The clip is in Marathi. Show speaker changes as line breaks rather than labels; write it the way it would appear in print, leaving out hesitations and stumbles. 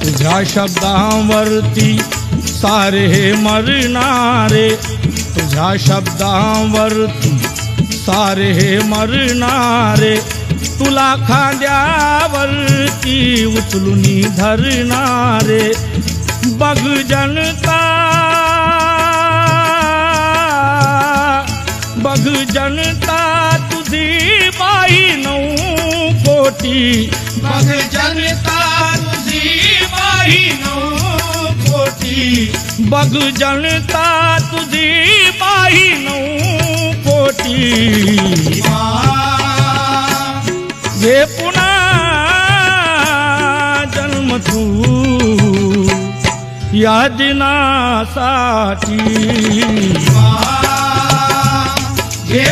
तुझ्या शब्दांवरती सारे मरणारे, तुझ्या शब्दांवरती सारे मरणारे, तुला खांद्यावरती उचलून धरणारे. बघ जनता, बघ जनता तुझी बाई 9 कोटी,
बघ जनता तुझी बाई 9 कोटी,
बघ जनता तुझी बाई 9 कोटी. ये पुन्हा जन्म तू या दिनासाठी,
हे